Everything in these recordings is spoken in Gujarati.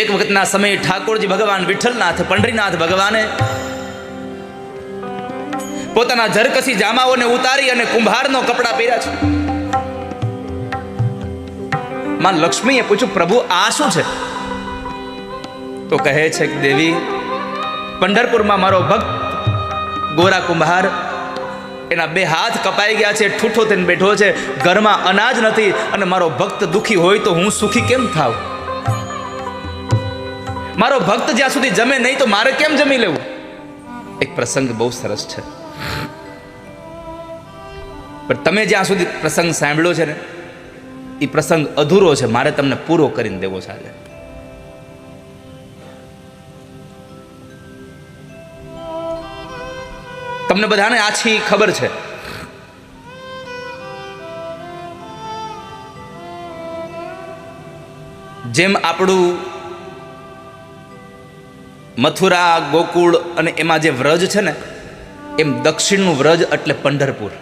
એક વખતના સમયે ઠાકોરજી ભગવાન વિઠ્ઠલનાથ પંઢરીનાથ ભગવાને પોતાના ઝરકસી જામાઓને ઉતારી અને કુંભારનો કપડા પહેર્યા છે. માં લક્ષ્મીએ પૂછ્યું, પ્રભુ આ શું છે? તો કહે છે કે દેવી, પંઢરપુરમાં મારો ભક્ત ગોરા કુંભાર, એના બે હાથ કપાઈ ગયા છે, ઠૂઠો થઈને બેઠો છે, ઘરમાં અનાજ નથી, અને મારો ભક્ત દુખી હોય તો હું સુખી કેમ થાવ? મારો ભક્ત જ્યાં સુધી જમે નહીં તો મારે કેમ જમી લેવું? એક પ્રસંગ બહુ સરસ છે, પણ તમે જ્યાં સુધી પ્રસંગ સાંભળ્યો છે ને, એ પ્રસંગ અધૂરો છે, મારે તમને પૂરો કરીને દેવો છે આજે. તમને બધાને આછી ખબર છે, જેમ આપણું મથુરા, ગોકુળ અને એમાં જે વ્રજ છે ને, એમ દક્ષિણનું વ્રજ એટલે પંઢરપુર.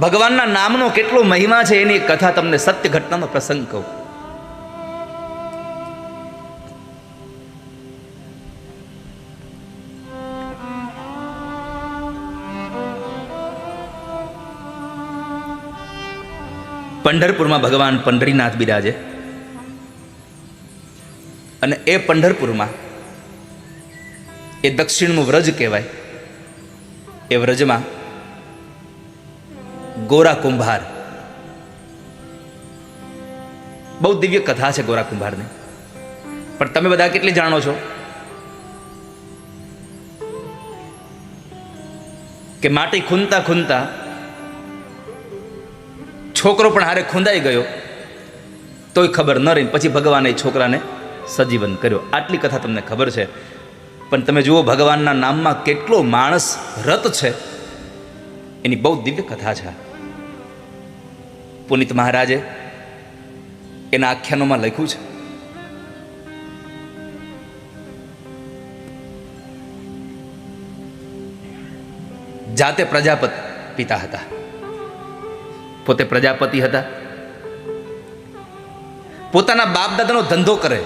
ભગવાનના નામનો કેટલો મહિમા છે એની કથા તમને સત્ય ઘટનાનો પ્રસંગ કહું. પંઢરપુરમાં ભગવાન પંઢરીનાથ બિરાજે, અને એ પંઢરપુરમાં એ દક્ષિણનું વ્રજ કહેવાય. એ વ્રજમાં ગોરા કુંભાર, બહુ દિવ્ય કથા છે ગોરા કુંભારની, પણ તમે બધા કેટલી જાણો છો કે માટી ખૂંદતા ખૂંદતા છોકરો પણ હારે ખૂંદાઈ ગયો તોય ખબર ન રહી, પછી ભગવાને એ છોકરાને સજીવન કર્યો. આટલી કથા તમને ખબર છે, પણ તમે જુઓ ભગવાનના નામમાં કેટલો માણસ રત છે, એની બહુ દિવ્ય કથા છે. પુનિત મહારાજે એના આખ્યાનોમાં લખ્યું છે, જાતે પ્રજાપતિ પિતા હતા, પોતે પ્રજાપતિ હતા, પોતાના બાપ દાદાનો ધંધો કરે,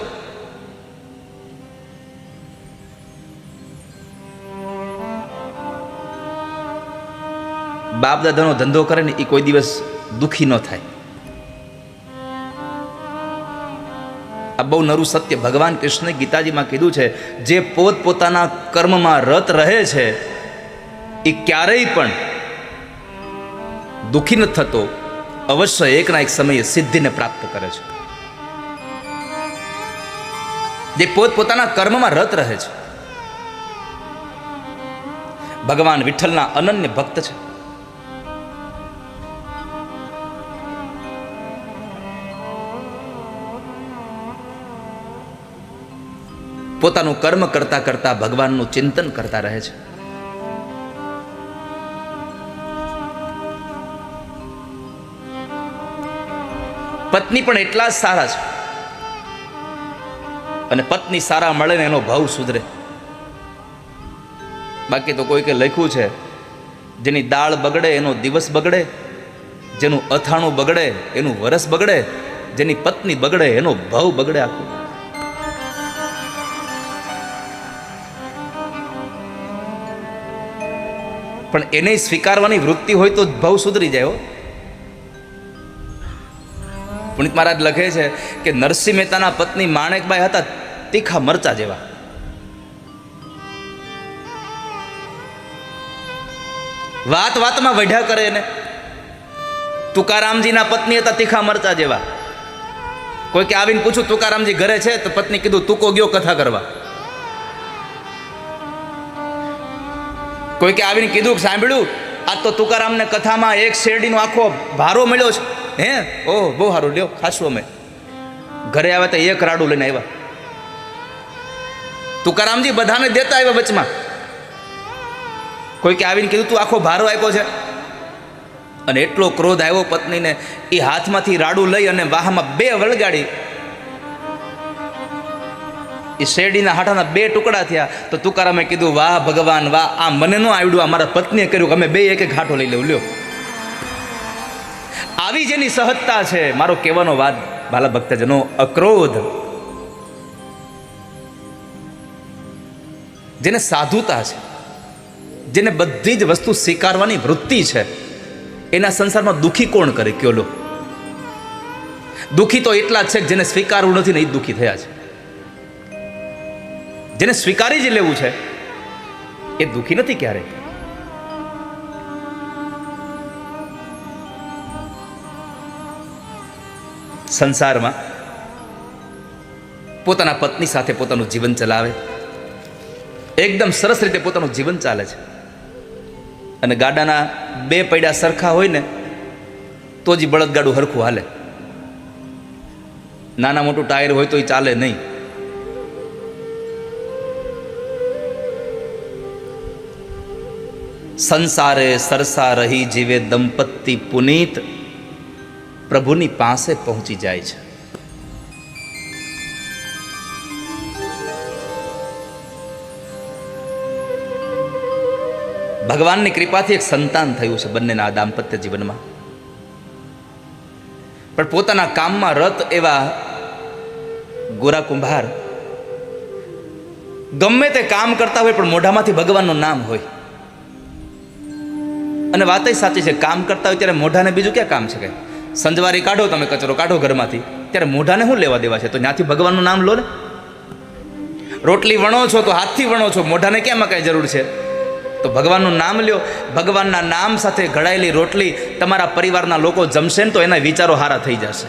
બાપ દાદાનો ધંધો કરે ને એ કોઈ દિવસ દુખી ન થાય. આ બહુ નરું સત્ય ભગવાન કૃષ્ણે ગીતાજીમાં કીધું છે, જે પોતપોતાના કર્મમાં રત રહે છે એ ક્યારેય પણ દુખી ન થતો, અવશ્ય એકના એક સમયે સિદ્ધિને પ્રાપ્ત કરે છે. જે પોતપોતાના કર્મમાં રત રહે છે, ભગવાન વિઠ્ઠલના અનન્ય ભક્ત છે. પોતાનું કર્મ કરતા કરતા ભગવાનનું ચિંતન કરતા રહે છે. પત્ની પણ એટલા જ સારા છે, અને પત્ની સારા મળે ને એનો ભાવ સુધરે. બાકી તો કોઈ કે લખ્યું છે, જેની દાળ બગડે એનો દિવસ બગડે, જેનું અથાણું બગડે એનું વરસ બગડે, જેની પત્ની બગડે એનો ભાવ બગડે આખું. પણ એને સ્વીકારવાની વૃત્તિ હોય તો ભાવ સુધરી જાય. પુનિત મહારાજ લખે છે કે નરસિંહ મહેતાના પત્ની માણેકબાઈ હતા તીખા મરચા જેવા. વાત વાતમાં વઢ્યા કરે એને. તુકારામજીના પત્ની હતા તીખા મરચા જેવા. કોઈ કે આવીને પૂછું તુકારામજી ઘરે છે, તો પત્ની કીધું તુકો ગયો કથા કરવા. કોઈ કે આવીને કીધું સાંભળ્યું આ તો તુકારામને કથામાં એક શેરડીનો આખો ભારો મળ્યો છે. હે, ઓહ બહુ સારું, લ્યો ખાશું. અમે ઘરે આવ્યા તો એક રાડું લઈને આવ્યા. તુકારામજી બધાને દેતા આવ્યા વચમાં. કોઈ કે આવીને કીધું તું આખો ભારો આપ્યો છે. અને એટલો ક્રોધ આવ્યો પત્નીને, એ હાથમાંથી રાડું લઈ અને વાહમાં બે વળગાડી. એ શેરડીના હાટાના બે ટુકડા થયા. તો તુકારામે કીધું વાહ ભગવાન વાહ, આ મને ન આવડ્યું, આ મારા પત્નીએ કર્યું, અમે બે એક એક હાટો લઈ લેવું. લ્યો, આવી જેની સહજતા છે. મારો કહેવાનો વાત ભાલા ભક્તજનો, અક્રોધ જેને સાધુતા છે, જેને બધી જ વસ્તુ સ્વીકારવાની વૃત્તિ છે, એના સંસારમાં દુઃખી કોણ કરે કયો લો? દુઃખી તો એટલા જ છે કે જેને સ્વીકારવું નથી ને એ દુઃખી થયા છે. જેને સ્વીકારી જ લેવું છે એ દુઃખી નથી ક્યારે. સંસારમાં પોતાના પત્ની સાથે પોતાનું જીવન ચલાવે, એકદમ સરસ રીતે પોતાનું જીવન ચાલે છે, અને ગાડાના બે પૈડા સરખા હોય ને તો જ બળદગાડું હરખું હાલે. નાના મોટું ટાયર હોય તો એ ચાલે નહીં. સંસારે સરસા રહી જીવે દંપતી પુનીત પ્રભુની પાસે પહોંચી જાય છે. ભગવાનની કૃપાથી એક સંતાન થયું છે બંનેના દાંપત્ય જીવનમાં. પણ પોતાના કામમાં રત એવા ગોરા કુંભાર ગમે તે કામ કરતા હોય પણ મોઢામાંથી ભગવાનનું નામ હોય. અને વાત સાચી છે, કામ કરતા હોય ત્યારે મોઢાને બીજું ક્યાં કામ છે? કે સંજવારી કાઢો, તમે કચરો કાઢો ઘરમાંથી, ત્યારે મોઢાને શું લેવા દેવા છે? તો ત્યાંથી ભગવાનનું નામ લો ને. રોટલી વણો છો તો હાથથી વણો છો, મોઢાને ક્યાંમાં કાંઈ જરૂર છે? તો ભગવાનનું નામ લ્યો. ભગવાનના નામ સાથે ઘડાયેલી રોટલી તમારા પરિવારના લોકો જમશે ને તો એના વિચારો સારા થઈ જશે.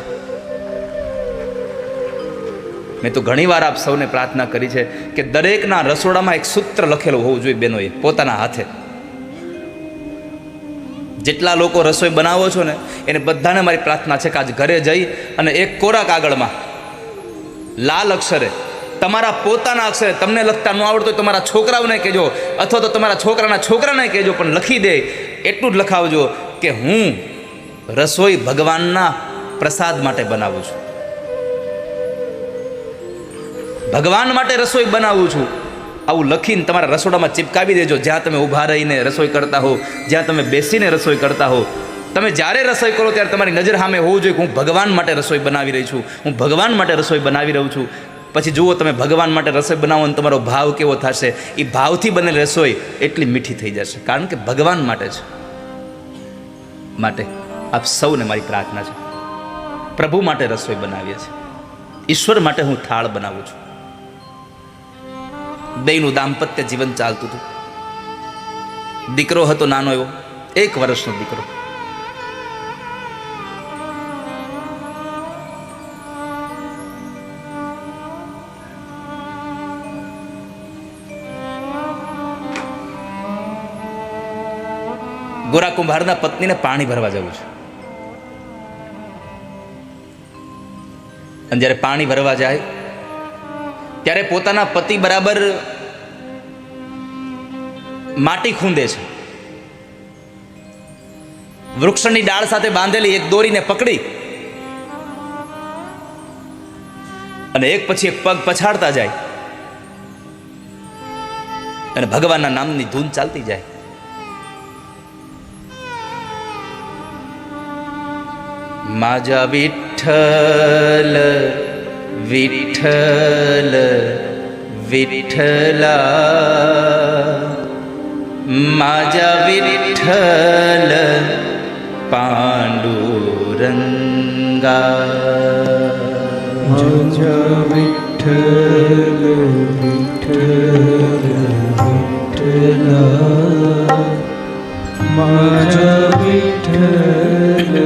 મેં તો ઘણીવાર આપ સૌને પ્રાર્થના કરી છે કે દરેકના રસોડામાં એક સૂત્ર લખેલું હોવું જોઈએ બહેનોએ, પોતાના હાથે. જેટલા લોકો રસોઈ બનાવો છો ને એને બધાને મારી પ્રાર્થના છે કે આજ ઘરે જઈ અને એક કોરા કાગળમાં લાલ અક્ષરે, તમારા પોતાના અક્ષરે, તમને લખતા ન આવડતું હોય તમારા છોકરાઓને કહેજો, અથવા તો તમારા છોકરાના છોકરાને કહેજો, પણ લખી દે એટલું જ લખાવજો કે હું રસોઈ ભગવાનના પ્રસાદ માટે બનાવું છું, ભગવાન માટે રસોઈ બનાવું છું. આવું લખીને તમારા રસોડામાં ચિપકાવી દેજો. જ્યાં તમે ઊભા રહીને રસોઈ કરતા હો, જ્યાં તમે બેસીને રસોઈ કરતા હો, તમે જ્યારે રસોઈ કરો ત્યારે તમારી નજર સામે હોવું જોઈએ કે હું ભગવાન માટે રસોઈ બનાવી રહી છું, હું ભગવાન માટે રસોઈ બનાવી રહ્યું છું. પછી જુઓ તમે ભગવાન માટે રસોઈ બનાવો અને તમારો ભાવ કેવો થશે. એ ભાવથી બનેલી રસોઈ એટલી મીઠી થઈ જશે, કારણ કે ભગવાન માટે છે. માટે આપ સૌને મારી પ્રાર્થના છે, પ્રભુ માટે રસોઈ બનાવીએ છીએ, ઈશ્વર માટે હું થાળ બનાવું છું. બેયનું દાંપત્ય જીવન ચાલતું હતું. દીકરો હતો નાનો એવો, 1 વર્ષનો દીકરો. ગોરા કુંભારના પત્નીને પાણી ભરવા જવું છે. અને જ્યારે પાણી ભરવા જાય ત્યારે પોતાના પતિ બરાબર માટી ખૂંદે છે. વૃક્ષની ડાળ સાથે બાંધેલી એક દોરીને પકડી અને એક પછી એક પગ પછાડતા જાય અને ભગવાનના નામની ધૂન ચાલતી જાય. માજા વિઠ્ઠલ વિઠ્ઠલ વિઠ્ઠલા, માજા વિઠ્ઠલ પાંડુરંગા, માજા વિઠ્ઠલ વિઠ્ઠલ વિઠ્ઠલા, માજા વિઠ્ઠલ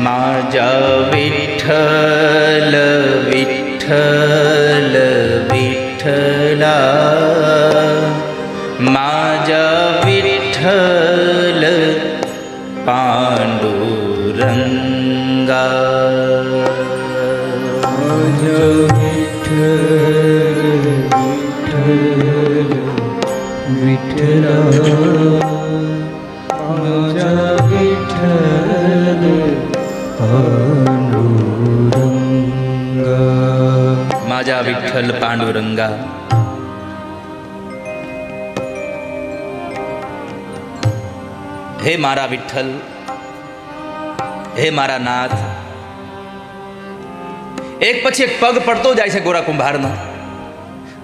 માજા વિઠ્ઠલ વિઠ્ઠલ વિઠ્ઠલા, માજા વિઠ્ઠલ પાંડુરંગા, માજા વિઠ્ઠલ વિઠ્ઠલા, માજા વિઠ્ઠલ પાંડુરંગા, માજા વિઠ્ઠલ પાંડુરંગા. હે મારા વિઠ્ઠલ, હે મારા નાથ, એક પછી એક પગ પડતો જાય છે ગોરા કુંભારનો.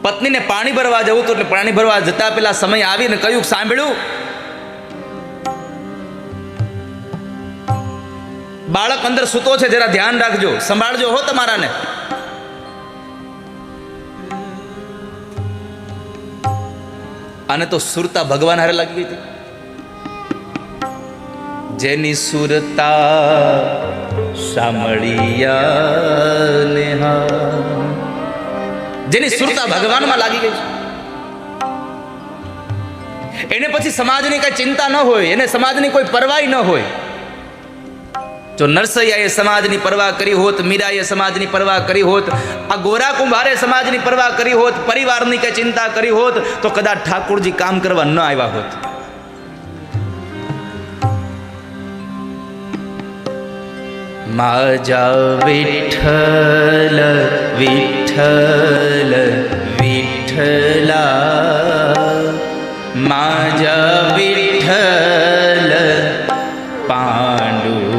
પત્નીને પાણી ભરવા જવું તો એટલે પાણી ભરવા જતા પેલા સમય આવીને કહ્યું, સાંભળ્યું, બાળક અંદર સૂતો છે, જરા ધ્યાન રાખજો, સંભાળજો હો તમારાને. આને તો સુરતા ભગવાન હારે લાગી ગઈ હતી. જેની સુરતા સાંભળિયા નેહા, જેની સુરતા ભગવાનમાં લાગી ગઈ છે, એને પછી સમાજની કઈ ચિંતા ન હોય, એને સમાજની કોઈ પરવાહ ન હોય. જો નરસૈયાએ સમાજની પરવાહ કરી હોત, મીરાએ સમાજની પરવાહ કરી હોત, આ ગોરા કુંભારે સમાજની પરવાહ કરી હોત, પરિવારની કઈ ચિંતા કરી હોત, તો કદાચ ઠાકોરજી કામ કરવા ન આવ્યા હોત. માજા વિઠ્ઠલ વિઠ્ઠલ વિઠ્ઠલા, માજા વિઠ્ઠલ પાંડુરંગા,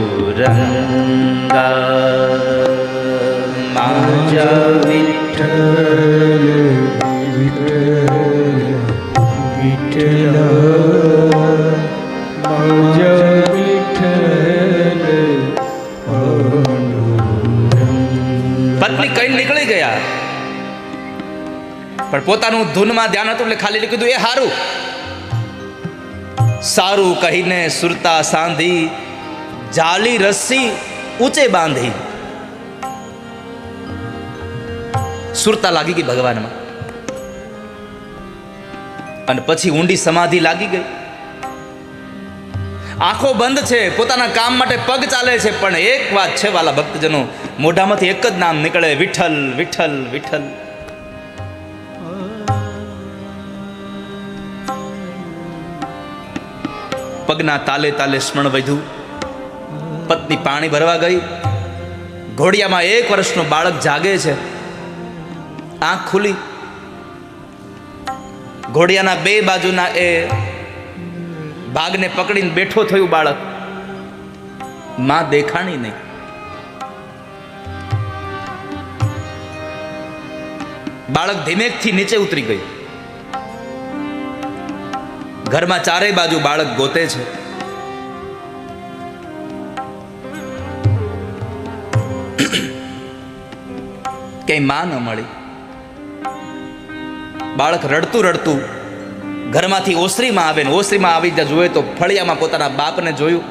માજા વિઠ્ઠલ વિઠ્ઠલા, માજા વિઠ્ઠલ. પત્ની કઈ નીકળી ગયા, પણ પોતાનું ધૂનમાં ધ્યાન હતું એટલે ખાલી કીધું, એ હારું સારું કહીને સુરતા સાંધી, જાલી રસ્સી ઊંચે બાંધી. સુરતા લાગી ગઈ ભગવાનમાં, અને પછી ઊંડી સમાધિ લાગી ગઈ. આંખો બંધ છે, પોતાના કામ માટે પગ ચાલે છે, પણ એક વાત છે વાલા ભક્તજનો, મોઢામાંથી એક જ નામ નીકળે, વિઠ્ઠલ વિઠ્ઠલ વિઠ્ઠલ. પગના તાલે તાલે સ્મરણ વધ્યું. પત્ની પાણી ભરવા ગઈ. ઘોડિયામાં 1 વર્ષનું બાળક જાગે છે. આંખ ખુલી, ઘોડિયાના 2 બાજુના એ ભાગને પકડીને બેઠો થયું બાળક. માં દેખાણી નહીં. બાળક ધીમેકથી નીચે ઉતરી ગયું. ઘરમાં ચારેય બાજુ બાળક ગોતે છે. ક્યાંય માં ન મળી. બાળક રડતું રડતું ઘરમાંથી ઓસરીમાં આવે ને ઓસરીમાં આવી ત્યાં જોયે તો ફળિયામાં પોતાના બાપને જોયું.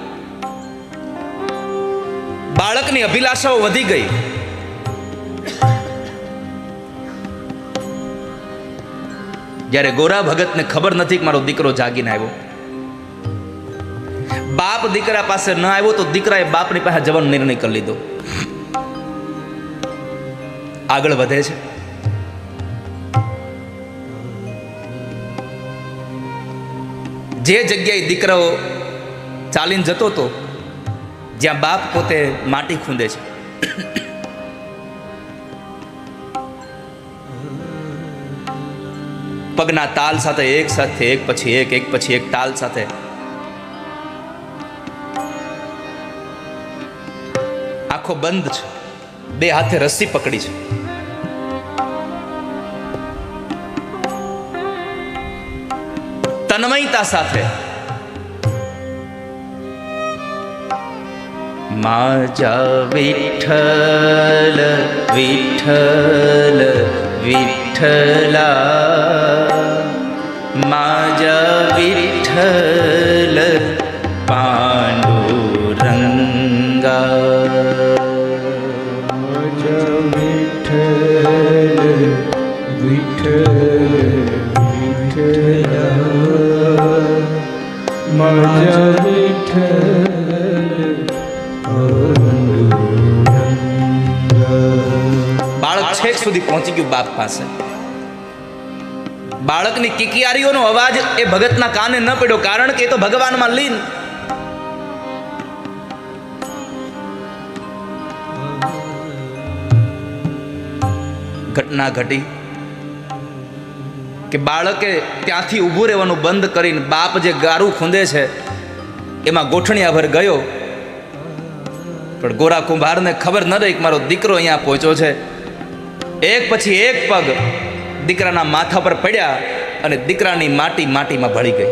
બાળકની અભિલાષાઓ વધી ગઈ. જ્યારે ગોરા ભગતને ખબર નથી કે મારો દીકરો જાગીને આવ્યો, બાપ દીકરા પાસે ન આવ્યો તો દીકરાએ બાપની પાસે જવાનો નિર્ણય કરી લીધો. આગળ વધે છે. જે જગ્યાએ દીકરો ચાલીને જતો હતો, જ્યાં બાપ પોતે માટી ખૂંદે છે, પગના તાલ સાથે એક સાથે એક પછી એક તાલ સાથે આંખો બંધ છે, 2 હાથે રસ્સી પકડી છે. તન્મયતા સાથે માજા વિઠ્ઠલ વિઠ્ઠલ વિઠ્ઠલા, માજા વિઠ્ઠલ પાંડુરંગા, માજા વિઠ્ઠલ વિઠ્ઠલ વિઠ્ઠલા, માજા વિઠ્ઠલ પાંડુરંગા. બાળક છેક સુધી પહોંચી ગયું બાપ પાસે. બાળકની કિકિયારીઓનો અવાજ એ ભગતના કાને ન પડ્યો, કારણ કે એ તો ભગવાનમાં લીન. ઘટના ઘટી કે બાળકે ત્યાંથી ઊભું રહેવાનું બંધ કરીને બાપ જે ગારું ખૂંદે છે એમાં ગોઠણિયાભર ગયો પણ ગોરા કુંભારને ખબર ન રહી કે મારો દીકરો અહીંયા પહોંચ્યો છે. એક પછી એક પગ દીકરાના માથા પર પડ્યા અને દીકરાની માટીમાં ભળી ગઈ.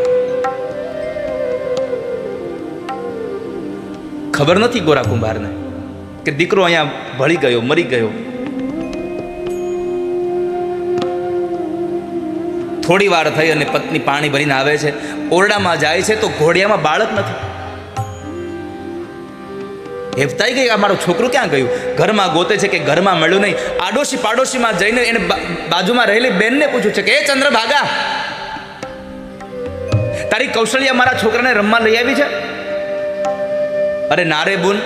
ખબર નથી ગોરા કુંભારને કે દીકરો અહીંયા ભળી ગયો, મરી ગયો. થોડી વાર થઈ અને પત્ની પાણી ભરીને આવે છે, ઓરડામાં જાય છે તો ઘોડિયામાં બાળક નથી. હેફતાઈ ગઈ, આ મારું છોકરું ક્યાં ગયું? ઘરમાં ગોતે છે કે ઘરમાં મળ્યું નહીં. આડોશી પાડોશીમાં જઈને એને બાજુમાં રહેલી બેનને પૂછ્યું છે કે એ ચંદ્રભાગા, તારી કૌશલ્યા મારા છોકરાને રમવા લઈ આવી છે? અરે ના રે બુન,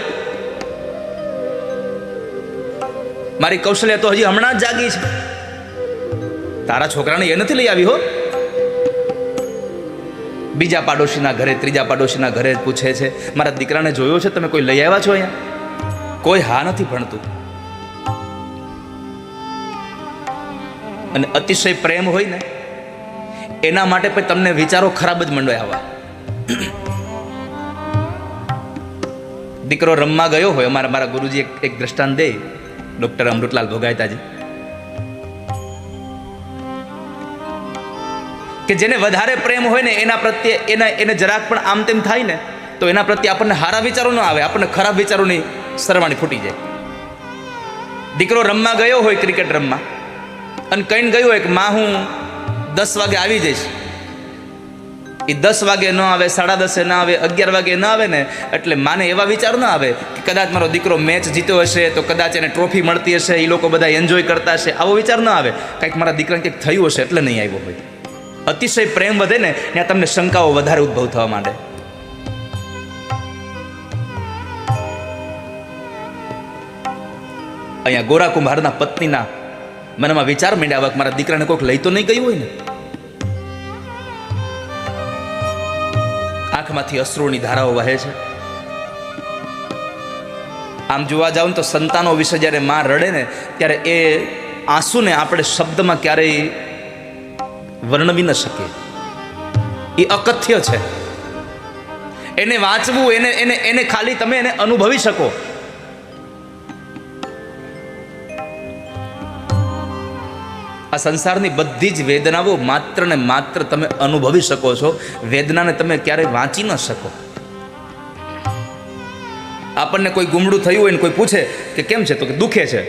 મારી કૌશલ્યા તો હજી હમણાં જ જાગી છે. તારા છોકરાને એ નથી લઈ આવી હો. બીજા પાડોશીના ઘરે, ત્રીજા પાડોશીના ઘરે પૂછે છે મારા દીકરાને જોયો છે, તમે કોઈ લઈ આવ્યા છો અહીંયા? કોઈ હા નથી ભણતું. અને અતિશય પ્રેમ હોય ને એના માટે પણ તમને વિચારો ખરાબ જ મંડે આવવા. દીકરો રમવા ગયો હોય, મારા ગુરુજી એક દ્રષ્ટાંત દે, ડોક્ટર અમૃતલાલ ભોગાયતાજી, કે જેને વધારે પ્રેમ હોય ને એના પ્રત્યે એને જરાક પણ આમ તેમ થાય ને તો એના પ્રત્યે આપણને સારા વિચારો ન આવે, આપણને ખરાબ વિચારોની સરવાણી ફૂટી જાય. દીકરો રમવા ગયો હોય, ક્રિકેટ રમવા, અને કહીને ગયો હોય કે માં હું 10 વાગે આવી જઈશ. એ 10 વાગે ન આવે, 10:30 ન આવે, 11 વાગે ન આવે ને એટલે માને એવા વિચાર ન આવે કે કદાચ મારો દીકરો મેચ જીત્યો હશે તો કદાચ એને ટ્રોફી મળતી હશે, એ લોકો બધા એન્જોય કરતા હશે, આવો વિચાર ન આવે. કંઈક મારા દીકરાને કંઈક થયું હશે એટલે નહીં આવ્યો હોય. અતિશય પ્રેમ વધે ને ત્યાં તમને શંકાઓ વધારે ઉદ્ભવ થવા માંડે. અહીંયા ગોરા કુંભારના પત્નીના મનમાં વિચાર માંડ્યા કે મારા દીકરાને કોઈક લઈ તો નહીં ગયું હોય ને. આંખમાંથી અશ્રુની ધારાઓ વહે છે. આમ જોવા જાવ તો સંતાનો વિશે જ્યારે માં રડે ને ત્યારે એ આંસુને આપણે શબ્દમાં ક્યારેય વર્ણવી ન શકીએ. એ અકથ્ય છે. એને વાંચવું, એને ખાલી તમે એને અનુભવી શકો. આ સંસારની બધી જ વેદનાઓ માત્ર ને માત્ર તમે અનુભવી શકો છો. વેદનાને તમે ક્યારેય વાંચી ન શકો. આપણને કોઈ ગુમડું થયું હોય ને કોઈ પૂછે કે કેમ છે તો કે દુખે છે.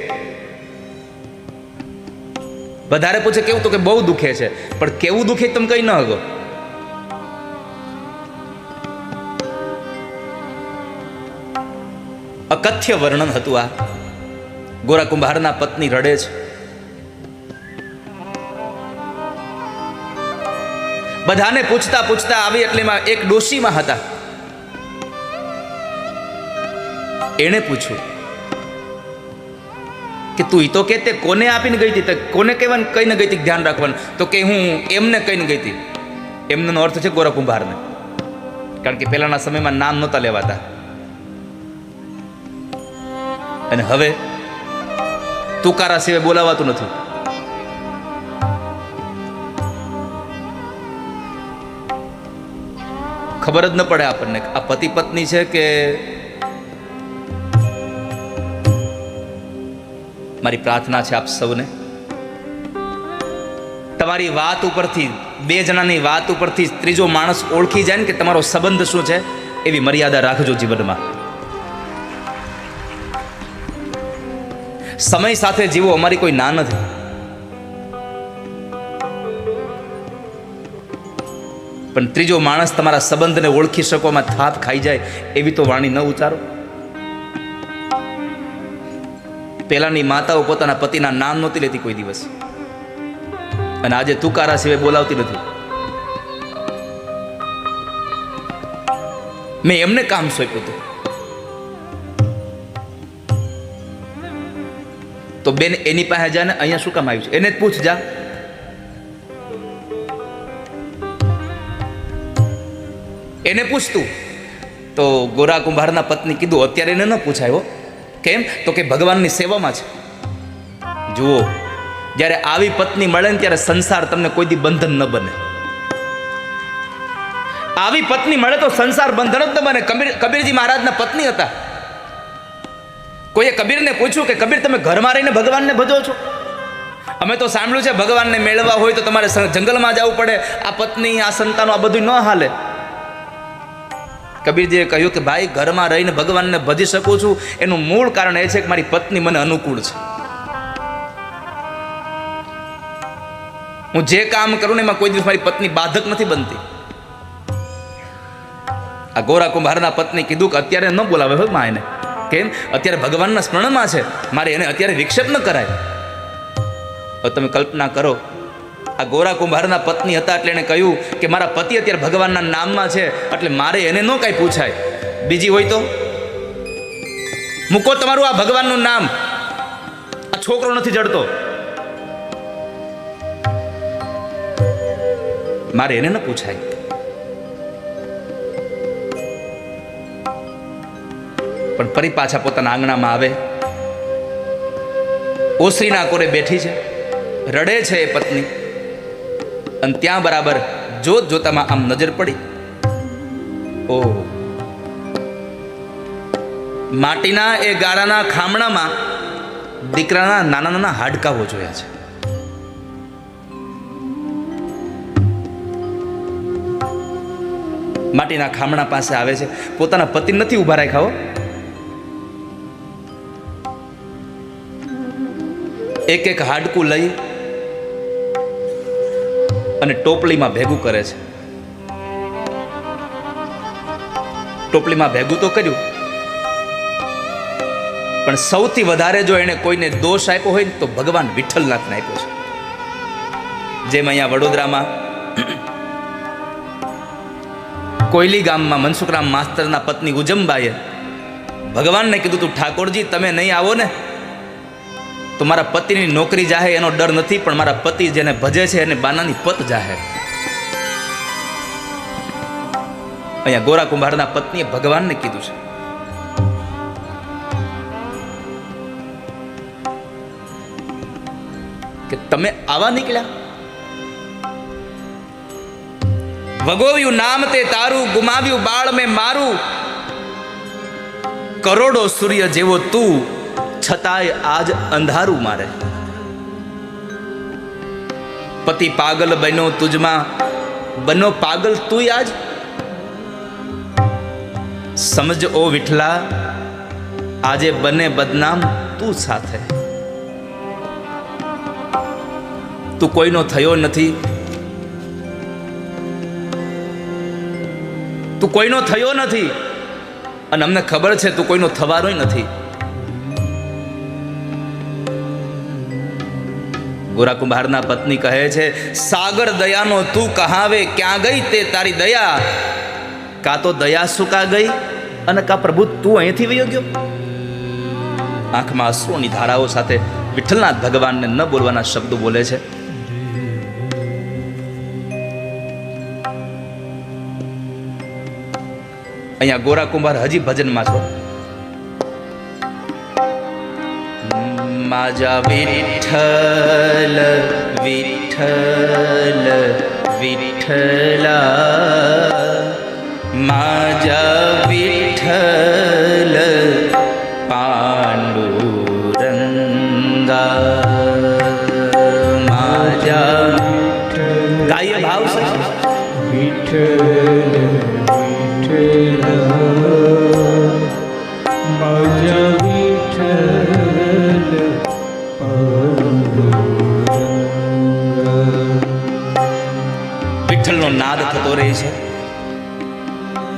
વધારે પૂછે કેવું તો કે બહુ દુખે છે. પણ કેવું દુખે તમે કઈ ન હકો. અકથ્ય વર્ણન હતું આ. ગોરા કુંભારના પત્ની રડે છે. બધાને પૂછતા પૂછતા આવી એટલેમાં એક ડોશીમાં હતા. એણે પૂછ્યું કે તું તો કે તે કોને આપીને ગઈ હતી, કોને કહેવાનું કહીને ગઈ હતી ધ્યાન રાખવાનું? તો કે હું એમને કહીને ગઈ હતી. એમનો અર્થ છે ગોરા કુંભારને. કારણ કે પહેલાના સમયમાં નામ નહોતા લેવાતા. અને હવે તુકારા સિવાય બોલાવાતું નથી. ખબર જ ન પડે આપણને આ પતિ પત્ની છે કે. મારી પ્રાર્થના છે આપ સૌને, તમારી વાત ઉપરથી, બે જણાની વાત ઉપરથી ત્રીજો માણસ ઓળખી જાય ને કે તમારો સંબંધ શું છે, એવી મર્યાદા રાખજો જીવનમાં. સમય સાથે જીવો, અમારી કોઈ ના નથી. પણ ત્રીજો માણસ તમારા સંબંધને ઓળખી શકોમાં થાપ ખાઈ જાય એવી તો વાણી ન ઉચ્ચારો. પહેલાની માતાઓ પોતાના પતિના નામ નહોતી લેતી કોઈ દિવસ, અને આજે તુકારા સિવાય બોલાવતી નથી. મેં એમને કામ સોંપ્યું હતું તો બેન એની પાસે જા ને અહીંયા શું કામ આવ્યું છે એને જ પૂછ જા. એને પૂછતું. તો ગોરા કુંભારના પત્ની કીધું અત્યારે એને ન પૂછાયો. કેમ? તો કે ભગવાનની સેવામાં છે. જુઓ, જ્યારે આવી પત્ની મળે ને ત્યારે સંસાર તમને કોઈ દી બંધન ન બને. આવી પત્ની મળે તો સંસાર બંધન જ ન બને. કબીરજી મહારાજના પત્ની હતા. કોઈએ કબીરને પૂછ્યું કે કબીર, તમે ઘરમાં રહીને ભગવાનને ભજો છો? અમે તો સાંભળ્યું છે ભગવાનને મેળવવા હોય તો તમારે જંગલમાં જવું પડે, આ પત્ની, આ સંતાનો, આ બધું ન હાલે. કબીરજીએ કહ્યું કે ભાઈ, ઘરમાં રહીને ભગવાનને ભજી શકું છું એનું મૂળ કારણ એ છે કે મારી પત્ની મને અનુકૂળ છે. હું જે કામ કરું ને એમાં કોઈ દિવસ મારી પત્ની બાધક નથી બનતી. આ ગોરા કુંભારના પત્ની કીધું કે અત્યારે ન બોલાવે હોય માં એને. કેમ? અત્યારે ભગવાનના સ્મરણમાં છે, મારે એને અત્યારે વિક્ષેપ ન કરાય. હવે તમે કલ્પના કરો, આ ગોરા કુંભારના પત્ની હતા એટલે એને કહ્યું કે મારા પતિ અત્યારે ભગવાનના નામમાં છે એટલે મારે એને ન કાંઈ પૂછાય. બીજી હોય તો મૂકો તમારું આ ભગવાનનું નામ, આ છોકરો નથી જડતો, મારે એને ન પૂછાય. પણ ફરી પાછા પોતાના આંગણામાં આવે, ઓસરીના કોરે બેઠી છે, રડે છે એ પત્ની. અને ત્યાં બરાબર જોત જોતામાં આમ નજર પડી, ઓ માટીના એ ગારાના ખામણામાં દીકરાના નાના નાના હાડકાઓ જોયા છે. માટીના ખામણા પાસે આવે છે, પોતાના પતિ નથી ઊભા રાખ્યા હો. એક એક હાડકું લઈ અને ટોપલીમાં ભેગું કરે છે. ટોપલીમાં ભેગું તો કર્યું, પણ સૌથી વધારે જો એને કોઈને દોષ આપ્યો હોય તો ભગવાન વિઠ્ઠલનાથને આપ્યો છે. જેમ અહીંયા વડોદરામાં કોયલી ગામમાં મનસુખરામ માસ્તરના પત્ની ઉજમબાઈએ ભગવાનને કીધું, તું ઠાકોરજી તમે નહીં આવો ને તો મારા પતિની નોકરી જાહે એનો ડર નથી, પણ મારા પતિ જેને ભજે છે એને બાનાની પત જાહે. અહીંયા ગોરા કુંભારના પત્નીએ ભગવાનને કીધું છે. કે તમે આવા નીકળ્યા, વગોવ્યું નામ તે તારું, ગુમાવ્યું બાળ મેં મારું, કરોડો સૂર્ય જેવો તું, છતાંય આજ અંધારું મારે. પતિ પાગલ બન્યો તુજમાં, બનો પાગલ તું આજ. સમજ ઓ વિઠલા, આજે બને બદનામ તું સાથે. તું કોઈનો થયો નથી, તું કોઈનો થયો નથી, અને અમને ખબર છે તું કોઈનો થવાનોય નથી. ગોરા કુંભારના પત્ની કહે છે, સાગર દયાનો તું કહાવે, ક્યાં ગઈ તે તારી દયા? કા તો દયા સુકા ગઈ અને કા પ્રભુ તું અહીંથી વયો ગયો. આંખમાં અશ્રુની ધારાઓ સાથે વિઠ્ઠલનાથ ભગવાનને ન બોલવાના શબ્દો બોલે છે. અહીંયા ગોરા કુંભાર હજી ભજનમાં છો. માજા વિઠ્ઠલ વિઠ્ઠલ વિઠ્ઠલા, માજા વિઠ્ઠલ પાંડુરંગા. માજા ગાય ભાવ છે. વિઠ્ઠલ માજા વિઠ્ઠલ વિઠ્ઠલનો નાદ થતો રહે છે.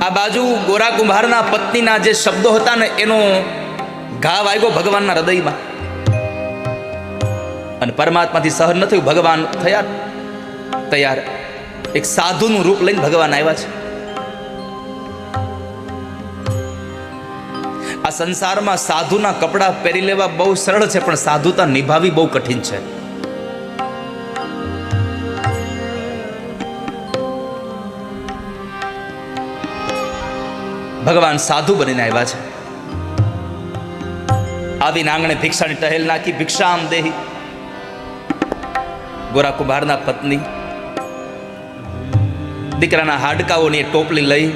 આ બાજુ ગોરા કુંભારના પત્નીના જે શબ્દો હતા ને એનો ઘા વાગ્યો ભગવાનના હૃદયમાં, અને પરમાત્માથી સહન ન થયું. ભગવાન થયા તૈયાર, એક સાધુનું રૂપ લઈને ભગવાન આવ્યા છે. આ સંસારમાં સાધુના કપડાં પહેરી લેવા બહુ સરળ છે, પણ સાધુતા નિભાવી બહુ કઠિન છે. ભગવાન સાધુ બનીને આવ્યા છે. આવીને આંગણે ભિક્ષાની ટહેલ નાખી, ભિક્ષામ દેહી. ગોરા કુંભારના પત્ની દીકરાના હાડકાઓની ટોપલી લઈ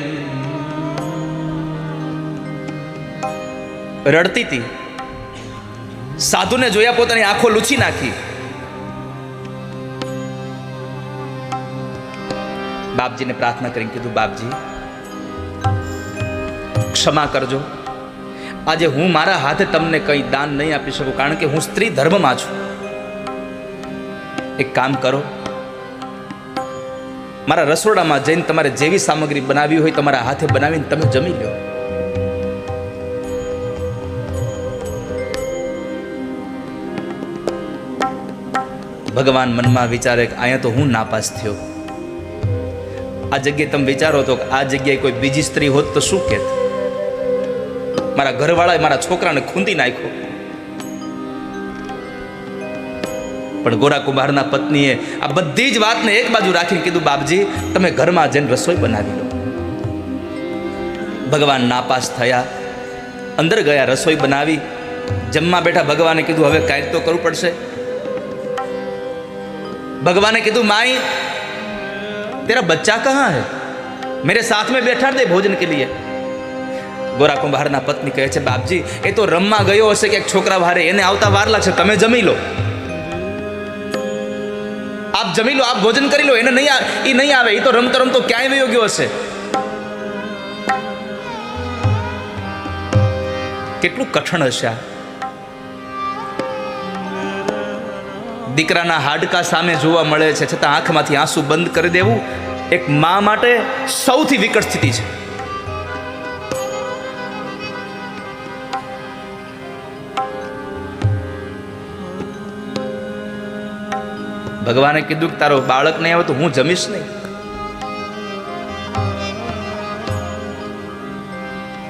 રડતી હતી. સાધુને જોયા પોતાની આંખો લૂછી નાખી. બાપજીને પ્રાર્થના કરીને કીધું, બાપજી ક્ષમા કરજો, આજે હું મારા હાથે તમને કંઈ દાન નહીં આપી શકું, કારણ કે હું સ્ત્રી ધર્મમાં છું. એક કામ કરો, મારા રસોડામાં જઈને તમારે જેવી સામગ્રી બનાવી હોય તમારા હાથે બનાવીને તમે જમી લો. ભગવાન મનમાં વિચારે કે અહીંયા તો હું નાપાસ થયો. આ જગ્યાએ તમે વિચારો તો આ જગ્યાએ કોઈ બીજી સ્ત્રી હોત તો શું કહેત? મારા ઘરવાળાએ મારા છોકરાને ખૂંદી નાખ્યો. પણ ગોરા કુંભારના પત્નીએ આ બધી જ વાતને એક બાજુ રાખીને કીધું, બાપજી તમે ઘરમાં જઈને રસોઈ બનાવી લો. ભગવાન નાપાસ થયા, અંદર ગયા, રસોઈ બનાવી, જમવા બેઠા. ભગવાને કીધું હવે કાંઈક તો કરવું પડશે. भगवान ने कहा, माई तेरा बच्चा कहाँ है, मेरे साथ में बैठा दे भोजन के लिए. गोरा कुंभार ना पत्नी कहे छे, बापजी ये तो रमवा गयो हशे के छोकरा वारे, एने आवता वार लागशे, तमे जमी लो, आप जमी लो, आप भोजन करी लो, एने नहीं आवे, ये तो रमतो रमतो क्यांय वयो गयो हशे. કેટલું કઠણ હશે. દીકરાના હાડકા સામે જોવા મળે છે, છતાં આંખમાંથી આંસુ બંધ કરી દેવું એક મા માટે સૌથી વિકટ સ્થિતિ છે. ભગવાને કીધું કે તારો બાળક નહીં આવે તો હું જમીશ નહીં.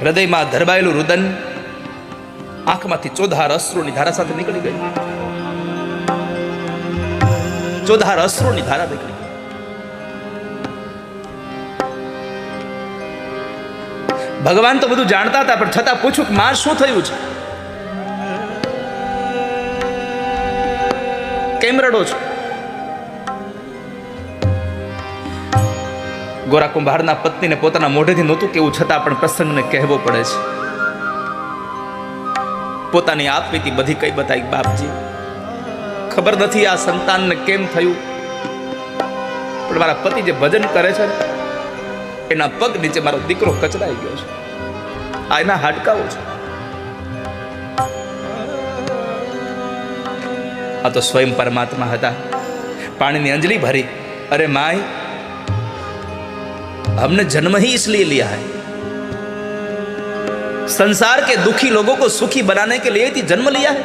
હૃદયમાં ધરબાયેલું રુદન આંખમાંથી ચોધાર અશ્રુની ધારા સાથે નીકળી ગઈ. ચોધાર અશ્રુની ધારા નીકળી ગઈ. ભગવાન તો બધું જાણતા હતા, પણ છતાં પૂછું કે માં શું થયું છે, કેમ રડો છો? ગોરા કુંભારના પત્નીને પોતાના મોઢેથી નહોતું કેવું, છતાં પણ પ્રસંગને કહેવો પડે છે. પોતાની આપવીતી બધી કઈ બતાવી. બાપજી ખબર નથી આ સંતાનને કેમ થયું, પણ મારા પતિ જે ભજન કરે છે એના પગ નીચે મારો દીકરો કચરાઈ ગયો છે, આ એના હાડકાઓ છે. આ તો સ્વયં પરમાત્મા હતા. પાણીની અંજલિ भरी, अरे माई हमने जन्म ही इसलिए लिया है, संसार के दुखी लोगों को सुखी बनाने के लिए ही जन्म लिया है.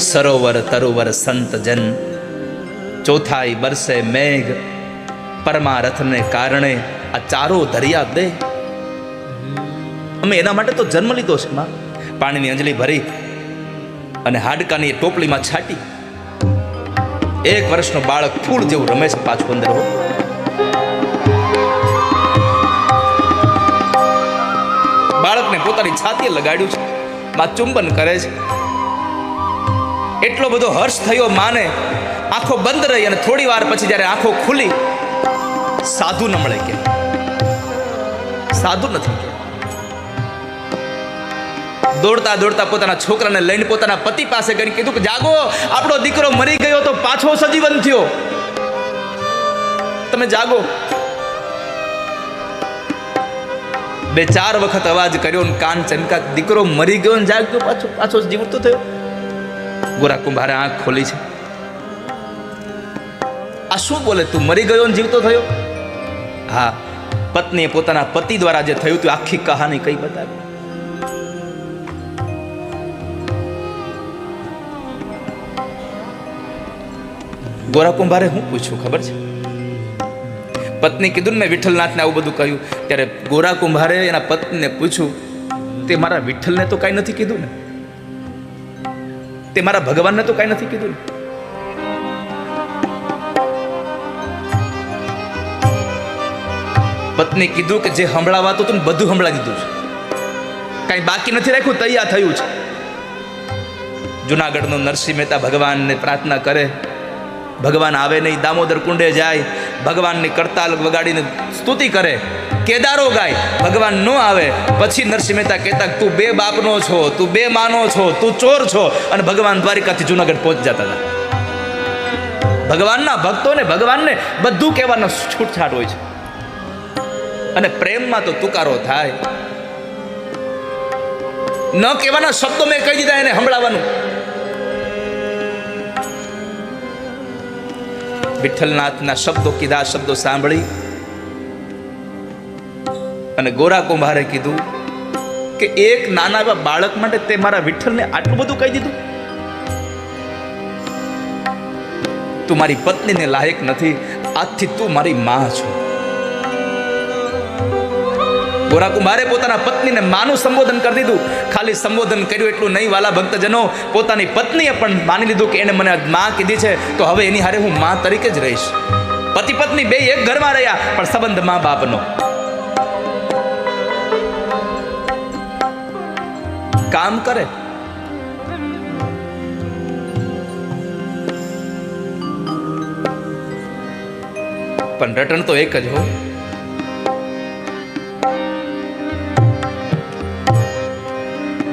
सरोवर तरोवर संत जन, चौथाई बरसे मेघ, परमारथ ने कारणे आ चारो दरिया दे. અમે એના માટે તો જન્મ લીધો છે. માં પાણીની અંજલિ ભરી અને હાડકાની ટોપલીમાં છાટી. 1 વર્ષનો બાળક ફૂલ જેવું રમે છે પાછું અંદર. બાળકને પોતાની છાતીએ લગાડ્યું છે, માં ચુંબન કરે છે. એટલો બધો હર્ષ થયો માને. આંખો બંધ રહી અને થોડી વાર પછી જ્યારે આંખો ખુલી, સાધુ ન મળે. કે સાધુ નથી. દોડતા દોડતા પોતાના છોકરાને લઈને પોતાના પતિ પાસે ગઈ કીધું કે જાગો, આપણો દીકરો મરી ગયો તો પાછો સજીવન થયો, તમે જાગો. 2-4 વખત અવાજ કર્યો ને કાન ચમકા, દીકરો મરી ગયો ને જાગ્યો, પાછો જીવતો થયો. ગોરા કુંભારે આંખ ખોલી છે. આ શું બોલે, તું મરી ગયો ને જીવતો થયો? હા, પત્નીએ પોતાના પતિ દ્વારા જે થયું તું આખી કહાની કઈ બતાવી. ગોરા કુંભારે હું પૂછ્યું ખબર છે? પત્ની કીધું ને મેં વિઠ્ઠલનાથને આવું બધું કહ્યું. ત્યારે ગોરા કુંભારે એના પત્નીને પૂછ્યું, તે મારા વિઠ્ઠલને તો કાંઈ નથી કીધું ને, તે મારા ભગવાનને તો કાંઈ નથી કીધું ને. પત્ની કીધું કે જે સંભળાવાતું હતું ને બધું સંભળાવી દીધું છે, કાંઈ બાકી નથી રાખ્યું, તૈયાર થયું છે. જુનાગઢનો નરસિંહ મહેતા ભગવાનને પ્રાર્થના કરે, ભગવાન આવે નહીં. દામોદર કુંડે જાય, ભગવાનની કરતાલ વગાડીને સ્તુતિ કરે, કેદારો ગાય, ભગવાન ન આવે, પછી નરસિંહ મહેતા કહેતા તું બે બાપનો છો, તું બે માનો છો, તું ચોર છો, અને ભગવાન દ્વારિકાથી જુનાગઢ પહોંચી જતા હતા. ભગવાનના ભક્તોને ભગવાનને બધું કહેવાનો છૂટછાટ હોય છે, અને પ્રેમમાં તો તુકારો થાય. ન કહેવાના શબ્દો મેં કહી દીધા, એને સંભળાવવાનું. વિઠ્ઠલનાથના શબ્દો કીધા, શબ્દો સાંભળી અને ગોરા કુંભારે કીધું કે એક નાના એવા બાળક માટે તે મારા વિઠ્ઠલને આટલું બધું કહી દીધું? તું મારી પત્નીને લાયક નથી, આજથી તું મારી માં છો. ગોરા કુંભારે પોતાના પત્નીને માનું સંબોધન કરી દીધું. ખાલી સંબોધન કર્યું એટલું નહીં વાલા ભક્તજનો, પોતાની પત્નીએ પણ માની લીધું કે એને મને માં કીધી છે તો હવે એની હારે હું માં તરીકે જ રહીશ. પતિ પત્ની બે એક ઘરમાં રહ્યા, પણ સંબંધ મા બાપનો. કામ કરે પણ રટણ તો એક જ હોય.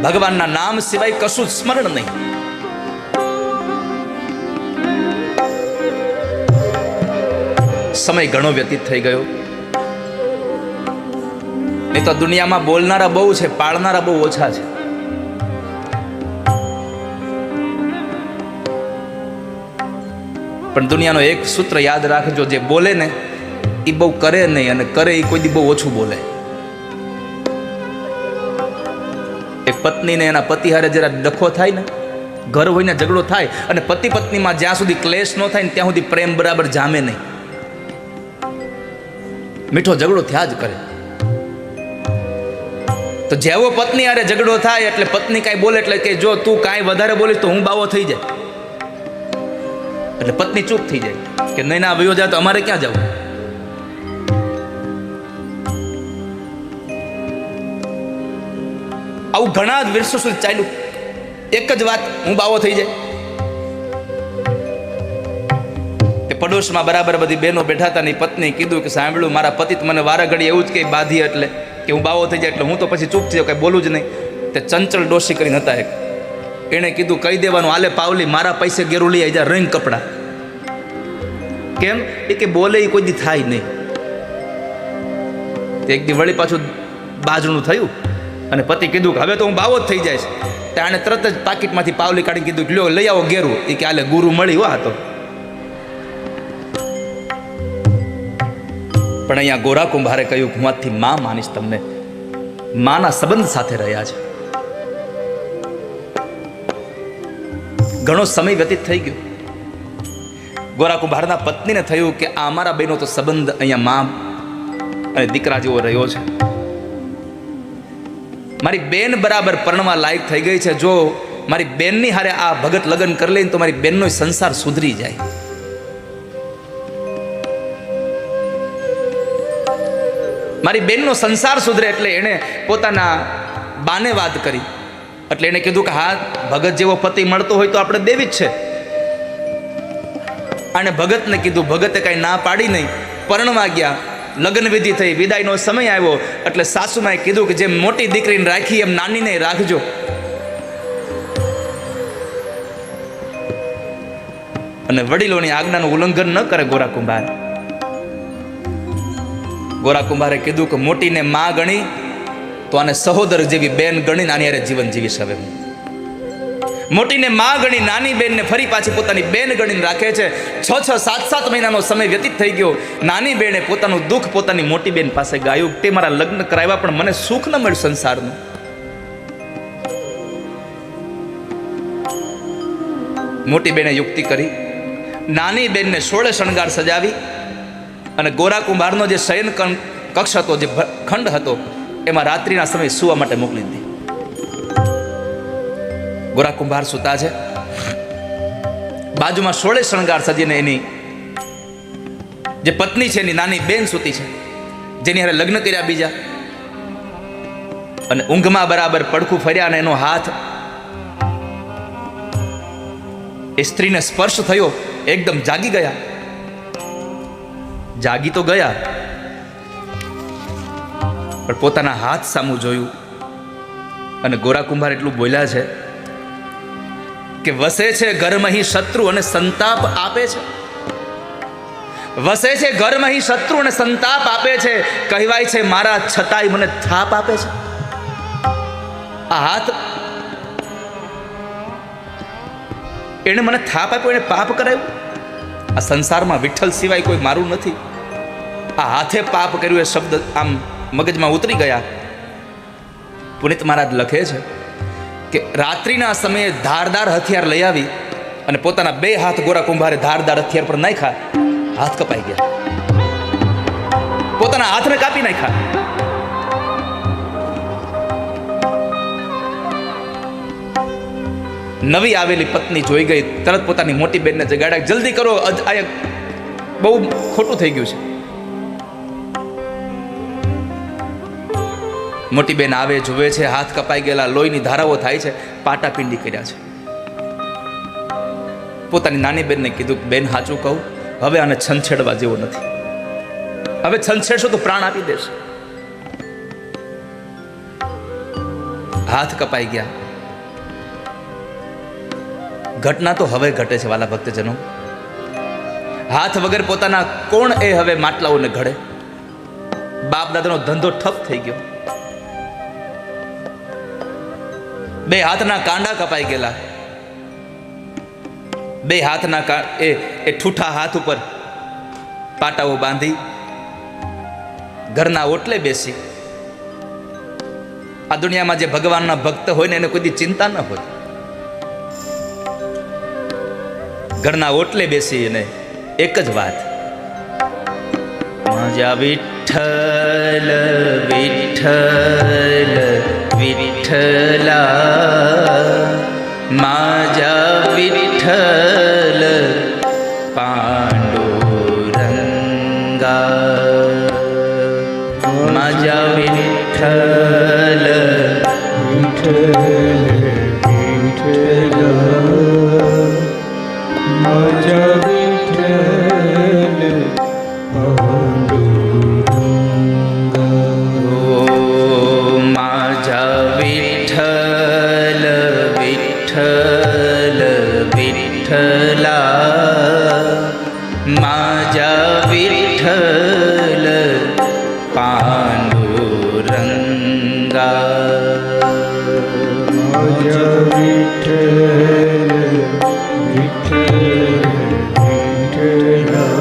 ભગવાનના નામ સિવાય કશું જ સ્મરણ નહીં. સમય ઘણો વ્યતીત થઈ ગયો. નહીં તો દુનિયામાં બોલનારા બહુ છે, પાળનારા બહુ ઓછા છે. પણ દુનિયાનો એક સૂત્ર યાદ રાખજો, જે બોલે ને એ બહુ કરે નહીં, અને કરે એ કોઈ દી બહુ ઓછું બોલે. એક પત્નીને એના પતિ હારે જરા ડખો થાય ને, ઘર હોય ને ઝઘડો થાય, અને પતિ પત્નીમાં જ્યાં સુધી ક્લેશ ન થાય ને ત્યાં સુધી પ્રેમ બરાબર જામે નહીં. મીઠો ઝઘડો થયા જ કરે. તો જેવો પત્ની હારે ઝઘડો થાય એટલે પત્ની કાંઈ બોલે એટલે કે જો તું કાંઈ વધારે બોલીશ તો હું બાવો થઈ જાય. એટલે પત્ની ચૂપ થઈ જાય કે નહીં ના વયો જાય તો અમારે ક્યાં જવું. આવું ઘણા જ વર્ષો સુધી ચાલ્યું. એક જ વાત, હું બાવો થઈ જાય. તે પડોશમાં બરાબર બધી બહેનો બેઠા હતા ને પત્ની કીધું કે સાંભળ્યું મારા પતિ મને વારા ઘડી એવું જ કે બાંધી એટલે કે હું બાવો થઈ જાય, એટલે હું તો પછી ચૂપ થઈ જાઉં, કઈ બોલું જ નહીં. તે ચંચળ ડોશી કરીને હતા એક, એણે કીધું કહી દેવાનું, આલે પાવલી મારા પૈસે ગેરું લઈ આવી જા રંગ કપડા. કેમ? એ કે બોલે એ કોઈ દી થાય નહીં. એક દી વળી પાછું બાજણું થયું અને પતિ કીધું કે હવે તો હું બાવો જ થઈ જાય. ત્યાં તરત જ પાકીટમાંથી પાવલી કાઢી કીધું કે લ્યો લઈ આવો ગેરું. એ કે આલે ગુરુ મળી હો. તો પણ અહીંયા ગોરા કુંભારે કહ્યું હું આજથી માં માનીશ તમને. માના સંબંધ સાથે રહ્યા છે. ઘણો સમય વ્યતીત થઈ ગયો. ગોરા કુંભારના પત્નીને થયું કે આ અમારા બેનો તો સંબંધ અહીંયા મા અને દીકરા જેવો રહ્યો છે. મારી બેન બરાબર પરણવા લાયક થઈ ગઈ છે. જો મારી બેનની હારે આ ભગત લગ્ન કરી લઈને તો મારી બેનનો સંસાર સુધરી જાય. મારી બેનનો સંસાર સુધરે એટલે એણે પોતાના બાને વાત કરી. એટલે એણે કીધું કે હા, ભગત જેવો પતિ મળતો હોય તો આપણે દેવી જ છે. અને ભગતને કીધું, ભગતે કાંઈ ના પાડી નહીં. પરણવા ગયા, લગ્ન વિધિ થઈ, વિદાયનો સમય આવ્યો એટલે સાસુમાએ કીધું કે જેમ મોટી દીકરીને રાખી એમ નાનીને રાખજો. અને વડીલોની આજ્ઞાનું ઉલ્લંઘન ન કરે ગોરા કુંભાર. ગોરા કુંભારે કીધું કે મોટીને માં ગણી તો આને સહોદર જેવી બેન ગણીને આની હારે જીવન જીવીશ. હવે મોટીને માં ગણી નાની બેનને ફરી પાછી પોતાની બેન ગણીને રાખે છે. 6-6, 7-7 મહિનાનો સમય વ્યતીત થઈ ગયો. નાની બેને પોતાનું દુઃખ પોતાની મોટી બેન પાસે ગાયું. તે મારા લગ્ન કરાવ્યા પણ મને સુખ ન મળ્યું સંસારનું. મોટી બેને યુક્તિ કરી, નાની બેનને 16 શણગાર સજાવી અને ગોરા કુંભારનો જે શયન કક્ષ હતો, જે ખંડ હતો, એમાં રાત્રિના સમયે સુવા માટે મોકલી દીધી. ગોરા કુંભાર સૂતા છે, બાજુમાં 16 શણગાર સજીને એની જે પત્ની છે એની નાની બેન સૂતી છે, જેની હારે લગ્ન કર્યા બીજા. અને ઊંઘમાં બરાબર પડખું ફર્યા અને એનો હાથ એ સ્ત્રીને સ્પર્શ થયો. એકદમ જાગી ગયા. જાગી તો ગયા, પણ પોતાના હાથ સામું જોયું અને ગોરા કુંભાર એટલું બોલ્યા છે કે વસે છે ઘરમાં હી શત્રુ અને સંતાપ આપે છે, વસે છે ઘરમાં હી શત્રુ અને સંતાપ આપે છે, કહેવાય છે મારા છતાંય મને થાપ આપે છે. આ હાથ એને મને થાપ આપ્યો, એને પાપ કરાયું. આ સંસારમાં વિઠ્ઠલ સિવાય કોઈ મારું નથી. આ હાથે પાપ કર્યું એ શબ્દ આમ મગજમાં ઉતરી ગયા. પુનિત મહારાજ લખે છે કે રાત્રિના સમયે ધારદાર હથિયાર લઈ આવી અને પોતાના બે હાથ ગોરા કુંભારે ધારદાર હથિયાર પર નાખ્યા, હાથ કપાઈ ગયા, પોતાના હાથને કાપી નાખ્યા. નવી આવેલી પત્ની જોઈ ગઈ, તરત પોતાની મોટી બેનને જગાડ્યા, જલ્દી કરો, આ બહુ ખોટું થઈ ગયું છે. મોટી બેન આવે, જુએ છે હાથ કપાઈ ગયેલા, લોહીની ધારાઓ થાય છે, પાટાપિંડી કર્યા છે. પોતાની નાની બેનને કીધું, બેન સાચું કહું, હવે આને છંછેડવા જેવો નથી, હવે છંછેડશો તો પ્રાણ આપી દેશે. હાથ કપાઈ ગયા. ઘટના તો હવે ઘટે છે વાલા ભક્તજનો. હાથ વગર પોતાના કોણ એ હવે માટલાઓને ઘડે? બાપ દાદાનો ધંધો ઠપ થઈ ગયો. બે હાથના કાંડા કપાઈ ગયેલા. બે હાથના એ ઠૂઠા હાથ ઉપર પાટાઓ બાંધી ઘરના ઓટલે બેસી. આ દુનિયામાં જે ભગવાનના ભક્ત હોય ને એને કોઈ દી ચિંતા ન હોય. ઘરના ઓટલે બેસી અને એક જ વાત, માજા વિઠ્ઠલ વિઠ્ઠલ વિઠ્ઠલા, માજા વિઠ્ઠલ પાંડુરંગા, માજા વિઠ્ઠલ વિઠ્ઠલ વિઠ્ઠલ, માજા વિઠ્ઠલ પાંડુરંગા. માજા વિઠ્ઠલ વિઠ્ઠલ વિઠ્ઠલા, માજા વિઠ્ઠલ પાંડુરંગા, માજા વિઠ્ઠલ વિઠ્ઠલ વિઠ્ઠલા,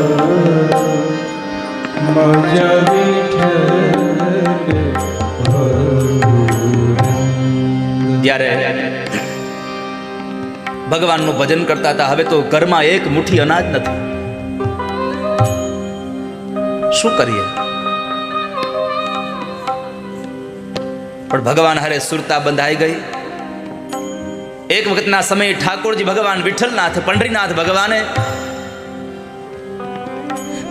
માજા વિઠ્ઠલ પાંડુરંગા. જ્યારે ભગવાનનું ભજન કરતા હતા, હવે તો ઘરમાં એક મુઠ્ઠી અનાજ નથી. શું કરીએ? પણ ભગવાન હારે સુરતા બંધાઈ ગઈ. એક વખતના સમયે ઠાકોરજી ભગવાન વિઠ્ઠલનાથ પંઢરીનાથ ભગવાને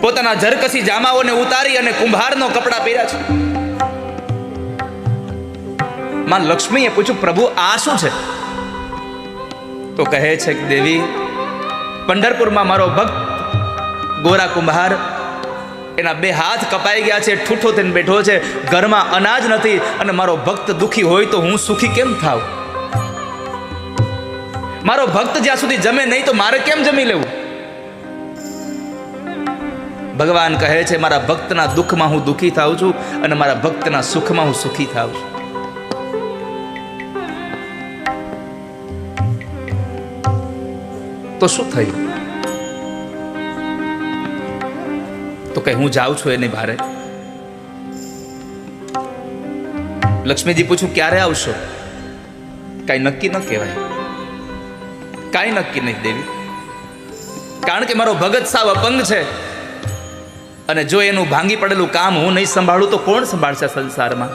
પોતાના ઝરકસી જામાઓને ઉતારી અને કુંભારનો કપડા પહેર્યા છે. માં લક્ષ્મીએ પૂછ્યું, પ્રભુ આ શું છે? તો કહે છે કે દેવી, પંઢરપુરમાં મારો ભક્ત ગોરા કુંભાર, એના બે હાથ કપાઈ ગયા છે, ઠૂઠો થઈને બેઠો છે, ઘરમાં અનાજ નથી, અને મારો ભક્ત દુખી હોય તો હું સુખી કેમ થાવ? મારો ભક્ત જ્યાં સુધી જમે નહીં તો મારે કેમ જમી લેવું? ભગવાન કહે છે, મારા ભક્તના દુઃખમાં હું દુઃખી થાઉં છું અને મારા ભક્તના સુખમાં હું સુખી થાઉં છું. તો શું થયું? તો કઈ હું જાઉં છું એની બારે. લક્ષ્મીજી પૂછું, ક્યારે આવશો? કઈ નક્કી ન કહેવાય, કાંઈ નક્કી નહીં દેવી, કારણ કે મારો ભગત સાવ અપંગ છે, અને જો એનું ભાંગી પડેલું કામ હું નહીં સંભાળું તો કોણ સંભાળશે સંસારમાં?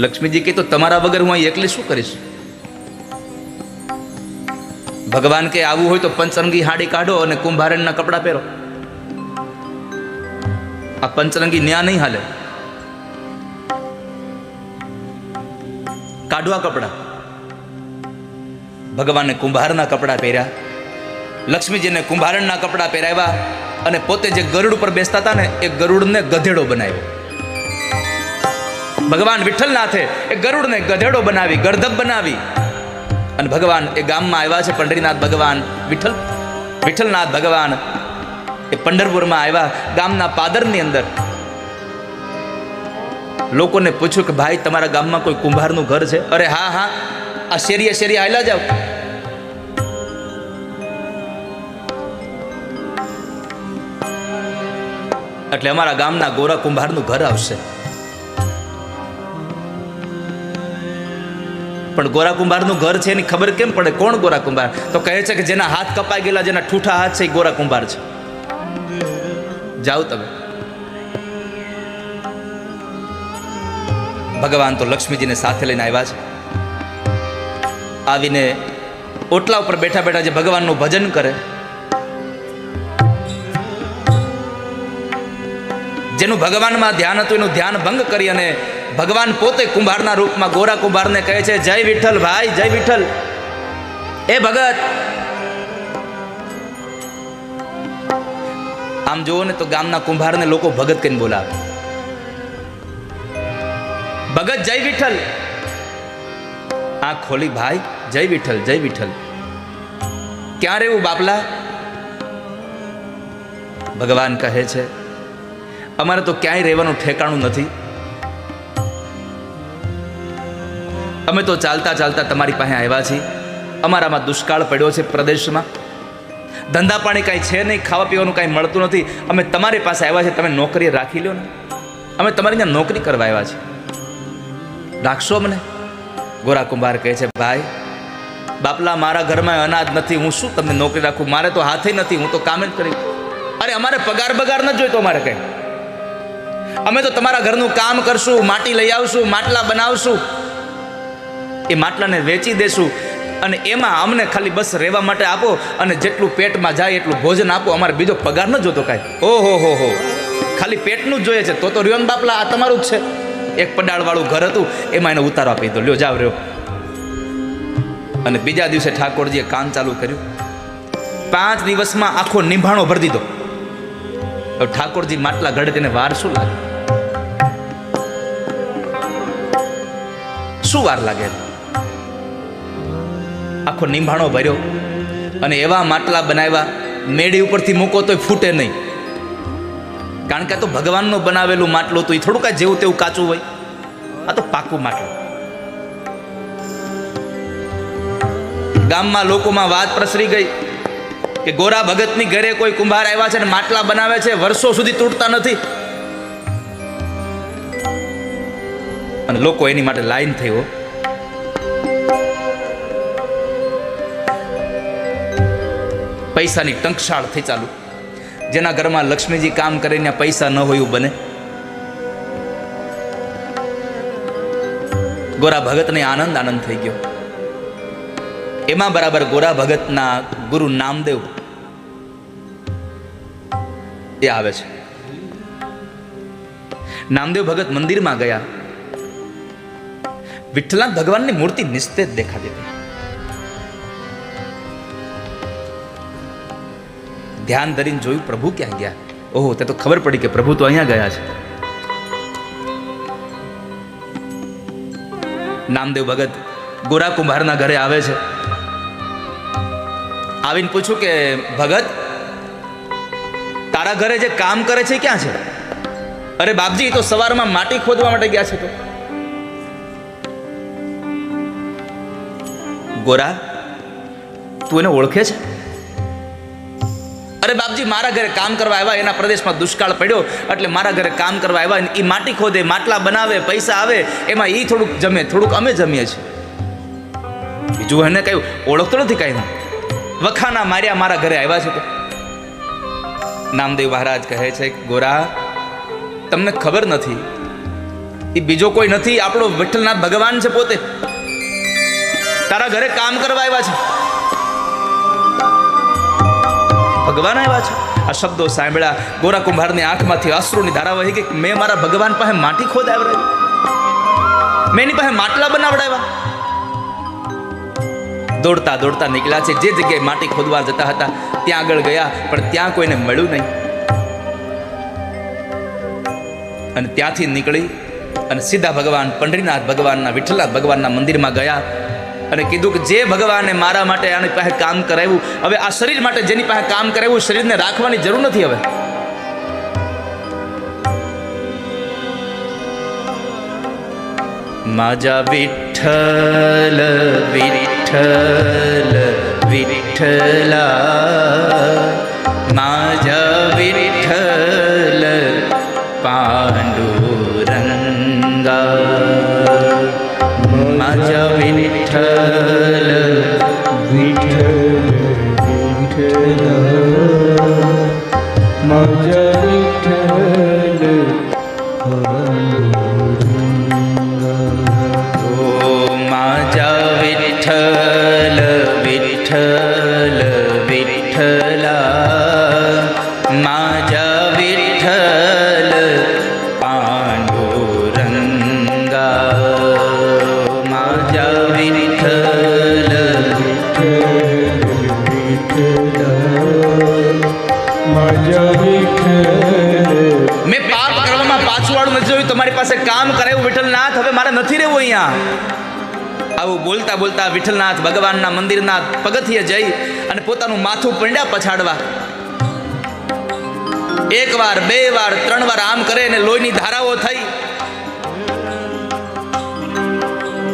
લક્ષ્મીજી કહે, તો તમારા વગર હું અહીં એકલી શું કરીશ? ભગવાન કે આવું હોય તો પંચરંગી હાડી કાઢો અને કુંભારણના કપડા પહેરો. આ પંચરંગી ન્યા નહીં હાલે. કાઢવા કપડા. ભગવાને કુંભારના કપડા પહેર્યા લક્ષ્મીજીને કુંભારણના કપડાં પહેરાવ્યા અને પોતે જે ગરુડ ઉપર બેસતા હતા ને એ ગરુડને ગધેડો બનાવ્યો. ભગવાન વિઠ્ઠલનાથે એ ગરુડને ગધેડો બનાવી, ગર્ધબ બનાવી અને ભગવાન એ ગામમાં આવ્યા છે. પંઢરીનાથ ભગવાન વિઠ્ઠલનાથ ભગવાન એ પંઢરપુરમાં આવ્યા. ગામના પાદરની અંદર લોકોને પૂછ્યું કે ભાઈ તમારા ગામમાં કોઈ કુંભારનું ઘર છે? અરે હા હા, આ શેરીએ શેરીએ હાલ્યા જાવ. એટલે અમારા ગામના ગોરા કુંભારનું ઘર આવશે. પણ ગોરા કુંભારનું ઘર છે એની ખબર કેમ પડે? કોણ ગોરા કુંભાર? તો કહે છે કે જેના હાથ કપાઈ ગયેલા, જેના ઠૂઠા હાથ છે એ ગોરા કુંભાર છે. જાઓ તમે. ભગવાન તો લક્ષ્મીજીને સાથે લઈને આવ્યા છે. આવીને ઓટલા ઉપર બેઠા બેઠા જે ભગવાનનું ભજન કરે, જેનું ભગવાનમાં ધ્યાન હતું એનું ધ્યાન ભંગ કરી અને ભગવાન પોતે કુંભારના રૂપમાં ગોરા કુંભારને કહે છે, જય વિઠ્ઠલ ભાઈ, જય વિઠ્ઠલ. એ ભગત. આમ જુઓ ને તો ગામના કુંભારને લોકો ભગત કહીને બોલાવે. ભગત જય વિઠ્ઠલ. આંખ ખોલી ભાઈ, જય વિઠ્ઠલ, જય વિઠ્ઠલ. ક્યાં રહેવું બાપલા? ભગવાન કહે છે, અમારે તો ક્યાંય રહેવાનું ઠેકાણું નથી. અમે તો ચાલતા ચાલતા તમારી પાસે આવ્યા છીએ. અમારામાં દુષ્કાળ પડ્યો છે પ્રદેશમાં. ધંધા પાણી કાંઈ છે નહીં, ખાવા પીવાનું કાંઈ મળતું નથી. અમે તમારી પાસે આવ્યા છીએ, તમે નોકરી રાખી લો ને. અમે તમારી ત્યાં નોકરી કરવા આવ્યા છીએ, રાખશો અમને? ગોરા કુંભાર કહે છે, ભાઈ બાપલા, મારા ઘરમાં અનાજ નથી, હું શું તમને નોકરી રાખું? મારે તો હાથે નથી, હું તો કામ જ કરી. અરે અમારે પગાર બગાર ન જોઈતો, અમારે કંઈ. અમે તો તમારા ઘરનું કામ કરશું, માટી લઈ આવશું, માટલા બનાવશું, એ માટલાને વેચી દેશું અને એમાં અમને ખાલી બસ રહેવા માટે આપો અને જેટલું પેટમાં જાય એટલું ભોજન આપો. અમારે બીજો પગાર ન જોતો કાંઈ. ઓહો હો હો, ખાલી પેટનું જ જોઈએ છે. તો રહ્યો ને બાપલા, આ તમારું જ છે. એક પડાળવાળું ઘર હતું, એમાં એને ઉતારો આપી દો, લ્યો જાવ રહ્યો. અને બીજા દિવસે ઠાકોરજીએ કામ ચાલુ કર્યું. 5 દિવસમાં આખો નિંભાણો ભરી દીધો. હવે ઠાકોરજી માટલા ઘડે વાર શું લાગે? શું વાર લાગે? આખો નિંભાણો ભર્યો અને એવા માટલા બનાવ્યા, મેળી ઉપરથી મૂકો તોય ફૂટે નહીં. કારણ કે આ તો ભગવાનનું બનાવેલું માટલું હતું, એ થોડું કાંઈ જેવું તેવું કાચું હોય. આ તો પાકું માટલું. ગામમાં લોકોમાં વાત પ્રસરી ગઈ કે ગોરા ભગતની ઘરે કોઈ કુંભાર આવ્યા છે અને માટલા બનાવે છે, વર્ષો સુધી તૂટતા નથી. અને લોકો એની માટે લાઈન થયો. પૈસાની ટંકશાળ થઈ ચાલુ. જેના ઘરમાં લક્ષ્મીજી કામ કરે ત્યાં પૈસા ન હોય એવું બને. ગોરા ભગતને આનંદ થઈ ગયો. એમાં બરાબર ગોરા ભગતના ગુરુ નામદેવ એ આવે છે. નામદેવ ભગત મંદિરમાં ગયા. વિઠ્ઠલનાથ ભગવાનની મૂર્તિ નિસ્તેજ દેખાતી હતી. ધ્યાન ધરીને જોયું, પ્રભુ ક્યાં ગયા? ઓહો, તે તો ખબર પડી કે પ્રભુ તો અહીંયા ગયા છે. નામદેવ ભગત ગોરા કુંભારના ઘરે આવે છે. આવીને પૂછ્યું કે ભગત, તારા ઘરે જે કામ કરે છે ક્યાં છે? અરે બાપજી, તો સવારમાં માટી ખોદવા માટે ગયા છે. તો ગોરા, તું એને ઓળખે છે? અરે બાપજી, મારા ઘરે કામ કરવા આવ્યા, એના પ્રદેશમાં દુષ્કાળ પડ્યો એટલે મારા ઘરે કામ કરવા આવ્યા. એ માટી ખોદે, માટલા બનાવે, પૈસા આવે, એમાં એ થોડુંક જમે, થોડુંક અમે જમીએ છીએ. બીજું એને કહ્યું ઓળખતો નથી કાંઈ. હું વખાના માર્યા, મારા ઘરે આવ્યા છે. તો નામદેવ મહારાજ કહે છે, ગોરા, તમને ખબર નથી, એ બીજો કોઈ નથી, આપણો વિઠ્ઠલનાથ ભગવાન છે પોતે. તારા ઘરે કામ કરવા આવ્યા છે. ભગવાન આવ્યા છે. આ શબ્દો સાંભળ્યા, ગોરા કુંભારની આંખમાંથી અશ્રુની ધારા વહી ગઈ. મેં મારા ભગવાન પાસે માટી ખોદાવડાવી, મેં એની પાસે માટલા બનાવડાવ્યા. દોડતા દોડતા નીકળ્યા છે. જે જગ્યાએ માટી ખોદવા જતા હતા ત્યાં આગળ ગયા, પણ ત્યાં કોઈને મળ્યું નહીં. અને ત્યાંથી નીકળી અને સીધા ભગવાન પંઢરીનાથ ભગવાનના, વિઠ્ઠલનાથ ભગવાનના મંદિરમાં ગયા અને કીધું કે જે ભગવાને મારા માટે આની પાસે કામ કરાવ્યું, હવે આ શરીર માટે જેની પાસે કામ કરાવ્યું, શરીરને રાખવાની જરૂર નથી. હવે माझा विठ्ठल विठ्ठल विठ्ठला, माझा विठ्ठल पांडुरंगा, माझा विठ्ठल विठ्ठल विठ्ठल माझा विठ्ठल माझा विठ्ठल विठ्ठल विठ्ठला, माझा विठ्ठल पांडुरंगा, माझा विठ्ठल माझा विठ्ठल. મેં પાપ કરવામાં પાછું વાળું નથી જોયું. તમારી પાસે કામ કરાયું વિઠ્ઠલનાથ, હવે મારે નથી રહેવું અહીંયા. આવું બોલતા બોલતા વિઠ્ઠલનાથ ભગવાનના મંદિરના પગથિયે જઈ અને પોતાનું માથું પંડ્યા પછાડવા. એક વાર, બે વાર, ત્રણ વાર આમ કરે અને લોહીની ધારાઓ થઈ.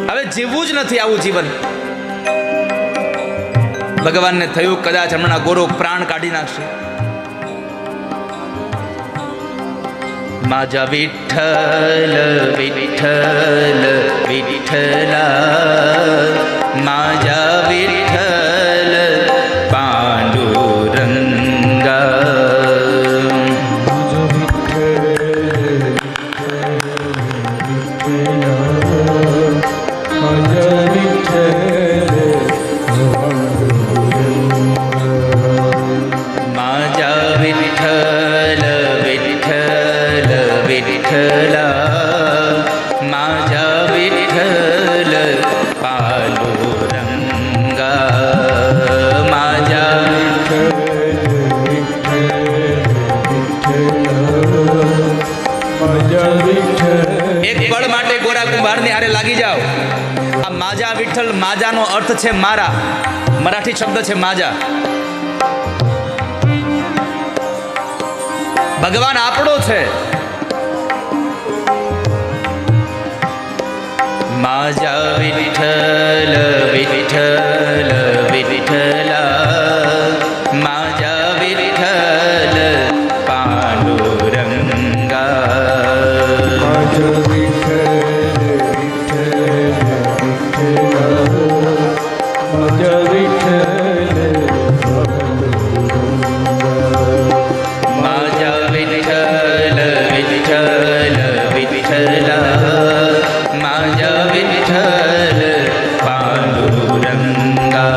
હવે જીવવું જ નથી આવું જીવન. ભગવાનને થયું કદાચ હમણાં ગોરો પ્રાણ કાઢી નાખશે. माझा विठ्ठल विठ्ठल विठ्ठला, माझा विठ्ठल पांडुरंगा, माझा विठ्ठल माझा विठ्ठल विठ्ठल विठ्ठला, माझा विठ्ठल पांडुरंगा, माझा એક પળ માટે ગોરા કુંભારની હારે લાગી જાઓ. આ માજા વિઠ્ઠલ, માજાનો અર્થ છે મારા, મરાઠી શબ્દ છે માજા. ભગવાન આપણો છે. माझा विठ्ठल विठ्ठल विठ्ठला, माझा विठ्ठल पांडुरंगा, माझा विठ्ठल माझा विठ्ठल माझा विठ्ठल विठ्ठल विठ्ठला, माझा विठ्ठल पांडुरंगा,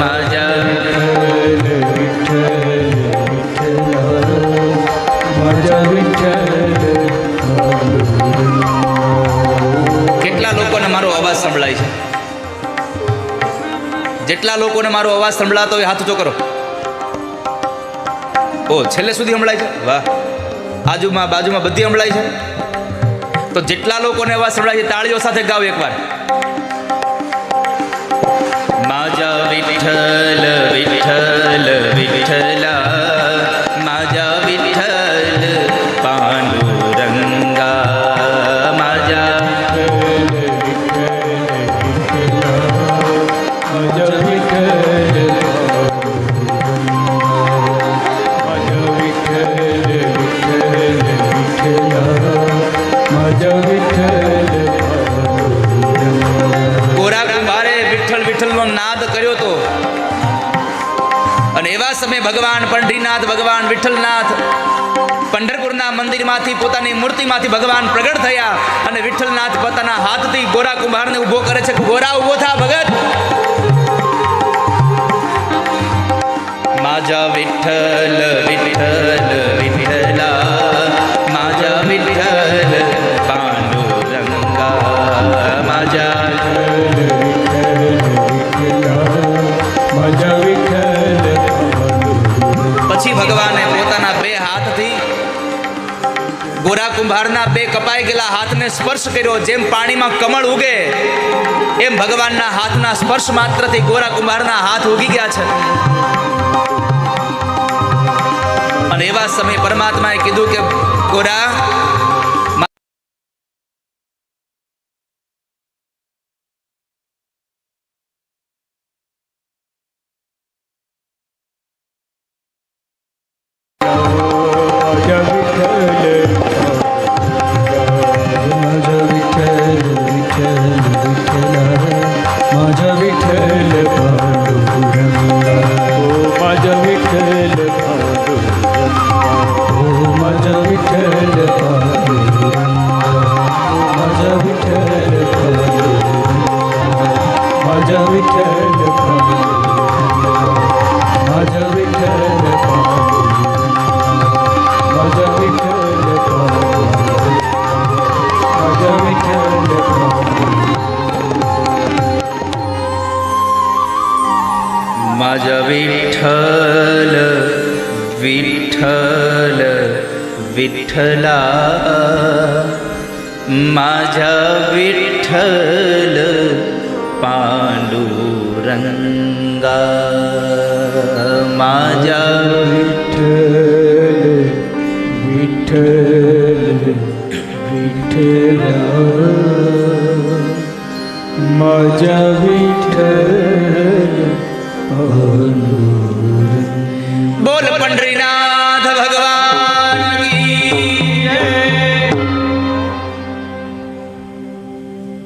माझा माझा विठ्ठल. કેટલા લોકોને મારો અવાજ સંભળાય છે? જેટલા લોકોને મારો અવાજ સંભળાતો હોય હાથ ઊંચો કરો. ઓ, છેલ્લે સુધી સંભળાય છે? વાહ. આજુમાં બાજુમાં બધી સંભળાય છે? તો જેટલા લોકોને અવાજ સંભળાય છે તાળીઓ સાથે ગાઓ એકવાર. माझा विठ्ठल विठ्ठल विठ्ठला, माझा विठ्ठल पांडुरंगा, माझा माझा विठ्ठल माझा विठ्ठल माझा विठ्ठल. ગોરા કુંભારે વિઠ્ઠલ વિઠ્ઠલનો નાદ કર્યો તો અને એવા સમયે ભગવાન પંઢરીનાથ, ભગવાન વિઠ્ઠલનાથ પંઢરપુરના મંદિરમાંથી પોતાની મૂર્તિમાંથી ભગવાન પ્રગટ થયા અને વિઠ્ઠલનાથ પોતાના હાથથી ગોરા કુંભારને ઊભો કરે છે. ગોરા ઊભો થા ભગત. माझा विठ्ठल विठ्ठल विठ्ठला, माझा विठ्ठल पांडुरंगा, माझा विठ्ठल કુંભારના બે કપાઈ ગયેલા હાથને સ્પર્શ કર્યો. જેમ પાણીમાં કમળ ઉગે એમ ભગવાનના હાથના સ્પર્શ માત્રથી ગોરા કુંભારના હાથ ઉગી ગયા છે. અને એવા સમયે પરમાત્માએ કીધું કે ગોરા, माझा विठ्ठल विठ्ठल विठ्ठला, माझा विठ्ठल पांडुरंगा, माझा विठ्ठल विठ्ठल विठ्ठला, माझा विठ्ठल